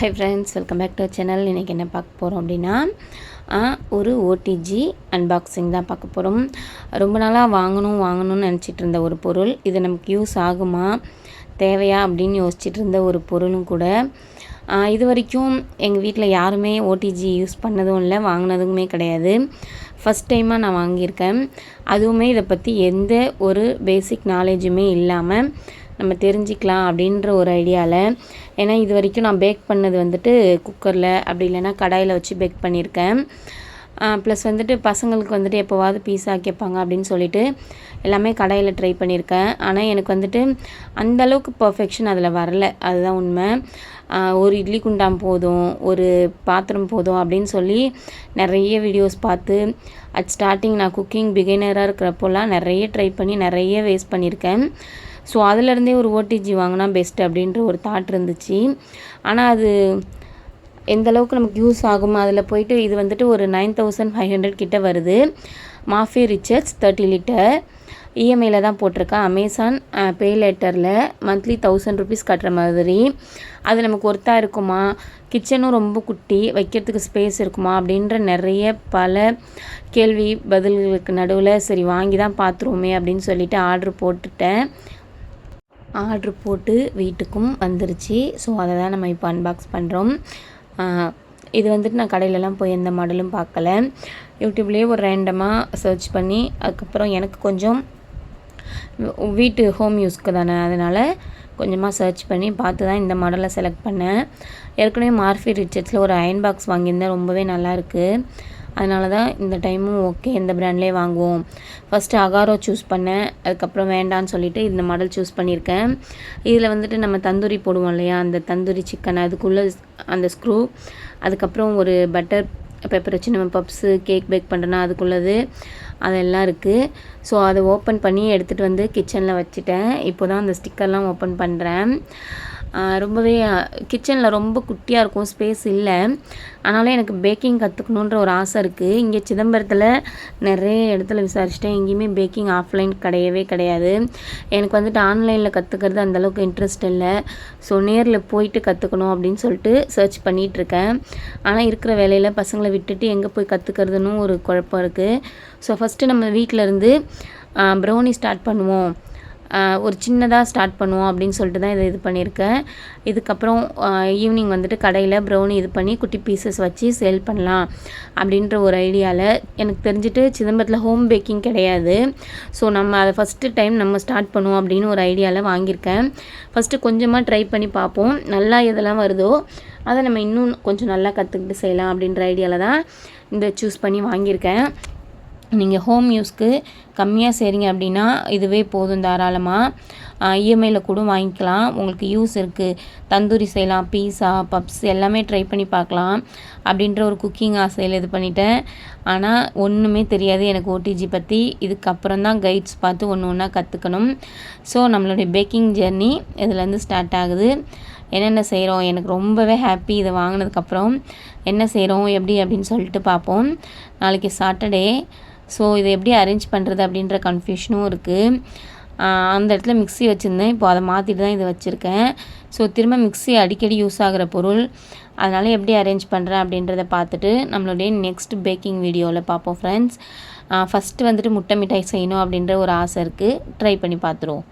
Hi friends, welcome back to channel. இன்றைக்கி என்ன பார்க்க போகிறோம் அப்படின்னா ஒரு ஓடிஜி அன்பாக்சிங் தான் பார்க்க போகிறோம். ரொம்ப நாளாக வாங்கணும்னு நினச்சிட்டு இருந்த ஒரு பொருள். இது நமக்கு யூஸ் ஆகுமா, தேவையா அப்படின்னு யோசிச்சுட்டு இருந்த ஒரு பொருளும் கூட. இது வரைக்கும் எங்கள் வீட்டில் யாருமே ஓடிஜி யூஸ் பண்ணதும் இல்லை, வாங்கினதுமே கிடையாது. ஃபஸ்ட் டைமாக நான் வாங்கியிருக்கேன். அதுவுமே இதை பற்றி எந்த ஒரு பேசிக் நாலேஜுமே இல்லாமல் நம்ம தெரிஞ்சிக்கலாம் அப்படின்ற ஒரு ஐடியாவில். ஏன்னா இது வரைக்கும் நான் பேக் பண்ணது வந்துட்டு குக்கரில், அப்படி இல்லைன்னா கடாயில் வச்சு பேக் பண்ணியிருக்கேன். ப்ளஸ் வந்துட்டு பசங்களுக்கு வந்துட்டு எப்போவாவது பீஸா கேட்பாங்க அப்படின்னு சொல்லிட்டு எல்லாமே கடாயில் ட்ரை பண்ணியிருக்கேன். ஆனால் எனக்கு வந்துட்டு அந்தளவுக்கு பர்ஃபெக்ஷன் அதில் வரல, அதுதான் உண்மை. ஒரு இட்லி குண்டான் போதும், ஒரு பாத்திரம் போதும் அப்படின்னு சொல்லி நிறைய வீடியோஸ் பார்த்து ஸ்டார்டிங் நான் குக்கிங் பிகினராக இருக்கிறப்போலாம் நிறைய ட்ரை பண்ணி நிறைய வேஸ்ட் பண்ணியிருக்கேன். ஸோ அதிலருந்தே ஒரு ஓடிஜி வாங்கினா பெஸ்ட் அப்படின்ற ஒரு தாட் இருந்துச்சு. ஆனால் அது எந்தளவுக்கு நமக்கு யூஸ் ஆகும், அதில் போயிட்டு இது வந்துட்டு ஒரு 9500 கிட்ட வருது. மாஃபி ரிச்சர்ஸ் 30 லிட்டர் இஎம்ஐயில் தான் போட்டிருக்கேன். அமேசான் பே லேட்டரில் மந்த்லி 1000 ருபீஸ் கட்டுற மாதிரி. அது நமக்கு ஒர்த்தாக இருக்குமா, கிச்சனும் ரொம்ப குட்டி, வைக்கிறதுக்கு ஸ்பேஸ் இருக்குமா அப்படின்ற நிறைய பல கேள்வி பதில்களுக்கு நடுவில் சரி வாங்கி தான் பார்த்துருவோமே அப்படின்னு சொல்லிட்டு ஆர்ட்ரு போட்டு வீட்டுக்கும் வந்துருச்சு. ஸோ அதை தான் நம்ம இப்போ அன்பாக்ஸ் பண்ணுறோம். இது வந்துட்டு நான் கடையிலலாம் போய் எந்த மாடலும் பார்க்கல. யூடியூப்லேயே ஒரு ரேண்டமாக சர்ச் பண்ணி, அதுக்கப்புறம் எனக்கு கொஞ்சம் வீட்டு ஹோம் யூஸ்க்கு தானே, அதனால் கொஞ்சமாக சர்ச் பண்ணி பார்த்து தான் இந்த மாடலை செலக்ட் பண்ணேன். ஏற்கனவே மார்ஃபி ரிச்சர்ஸில் ஒரு அயன் பாக்ஸ் வாங்கியிருந்தேன், ரொம்பவே நல்லாயிருக்கு. அதனால தான் இந்த டைமும் ஓகே இந்த ப்ராண்ட்லேயே வாங்குவோம். ஃபஸ்ட்டு அகாரோ சூஸ் பண்ணேன், அதுக்கப்புறம் வேண்டான்னு சொல்லிவிட்டு இந்த மாடல் சூஸ் பண்ணியிருக்கேன். இதில் வந்துட்டு நம்ம தந்தூரி போடுவோம் இல்லையா, அந்த தந்தூரி சிக்கன் அதுக்குள்ளே அந்த ஸ்க்ரூ, அதுக்கப்புறம் ஒரு பட்டர் பெப்பர் வச்சு நம்ம பப்ஸு கேக் பேக் பண்ணுறோன்னா அதுக்குள்ளது, அதெல்லாம் இருக்குது. ஸோ அதை ஓப்பன் பண்ணி எடுத்துகிட்டு வந்து கிச்சனில் வச்சுட்டேன். இப்போ தான் அந்த ஸ்டிக்கர்லாம் ஓப்பன் பண்ணுறேன். ரொம்பவே கிச்சனில் ரொம்ப குட்டியாக இருக்கும், ஸ்பேஸ் இல்லை. ஆனாலும் எனக்கு பேக்கிங் கற்றுக்கணுன்ற ஒரு ஆசை இருக்குது. இங்கே சிதம்பரத்தில் நிறைய இடத்துல விசாரிச்சிட்டேன், எங்கேயுமே பேக்கிங் ஆஃப்லைன் கிடையாது. எனக்கு வந்துட்டு ஆன்லைனில் கற்றுக்கிறது அந்தளவுக்கு இன்ட்ரெஸ்ட் இல்லை. ஸோ நேரில் போயிட்டு கற்றுக்கணும் அப்படின்னு சொல்லிட்டு சர்ச் பண்ணிகிட்ருக்கேன். ஆனால் இருக்கிற வேலையில் பசங்களை விட்டுட்டு எங்கே போய் கற்றுக்கிறதுன்னு ஒரு குழப்பம் இருக்குது. ஸோ ஃபஸ்ட்டு நம்ம வீட்டில் இருந்து ப்ரௌனி ஸ்டார்ட் பண்ணுவோம், ஒரு சின்னதாக ஸ்டார்ட் பண்ணுவோம் அப்படின்னு சொல்லிட்டு தான் இது பண்ணியிருக்கேன். இதுக்கப்புறம் ஈவினிங் வந்துட்டு கடையில் ப்ரௌனி இது பண்ணி குட்டி பீசஸ் வச்சு சேல் பண்ணலாம் அப்படின்ற ஒரு ஐடியாவில். எனக்கு தெரிஞ்சுட்டு சிதம்பரத்தில் ஹோம் பேக்கிங் கிடையாது. ஸோ நம்ம அதை ஃபஸ்ட்டு டைம் நம்ம ஸ்டார்ட் பண்ணுவோம் அப்படின்னு ஒரு ஐடியாவில் வாங்கியிருக்கேன். ஃபஸ்ட்டு கொஞ்சமாக ட்ரை பண்ணி பார்ப்போம், நல்லா எதெல்லாம் வருதோ அதை நம்ம இன்னும் கொஞ்சம் நல்லா கற்றுக்கிட்டு செய்யலாம் அப்படின்ற ஐடியாவில் தான் இந்த சூஸ் பண்ணி வாங்கியிருக்கேன். நீங்கள் ஹோம் யூஸ்க்கு கம்மியாக செய்கிறீங்க அப்படின்னா இதுவே போதும் தாராளமாக. இஎம்ஐயில் கூட வாங்கிக்கலாம், உங்களுக்கு யூஸ் இருக்குது. தந்தூரி செய்யலாம், பீஸா பப்ஸ் எல்லாமே ட்ரை பண்ணி பார்க்கலாம் அப்படின்ற ஒரு குக்கிங் ஆசையில் இது பண்ணிட்டேன். ஆனால் ஒன்றுமே தெரியாது எனக்கு ஓடிஜி பற்றி. இதுக்கப்புறம் தான் கைட்ஸ் பார்த்து ஒன்று ஒன்றா கற்றுக்கணும். ஸோ நம்மளுடைய பேக்கிங் ஜெர்னி இதுலேருந்து ஸ்டார்ட் ஆகுது. என்னென்ன செய்கிறோம், எனக்கு ரொம்பவே ஹாப்பி இதை வாங்கினதுக்கப்புறம். என்ன செய்கிறோம் எப்படி அப்படின்னு சொல்லிட்டு பார்ப்போம். நாளைக்கு சாட்டர்டே. ஸோ இதை எப்படி அரேஞ்ச் பண்ணுறது அப்படின்ற கன்ஃபியூஷனும் இருக்குது. அந்த இடத்துல மிக்ஸி வச்சுருந்தேன், இப்போ அதை மாற்றிட்டு தான் இதை வச்சுருக்கேன். ஸோ திரும்ப மிக்ஸி அடிக்கடி யூஸ் ஆகிற பொருள், அதனால் எப்படி அரேஞ்ச் பண்ணுறேன் அப்படின்றத பார்த்துட்டு நம்மளுடைய நெக்ஸ்ட் பேக்கிங் வீடியோவில் பார்ப்போம் ஃப்ரெண்ட்ஸ். ஃபஸ்ட்டு வந்துட்டு முட்டை மிட்டாய் செய்யணும் அப்படின்ற ஒரு ஆசை இருக்குது, ட்ரை பண்ணி பார்த்துருவோம்.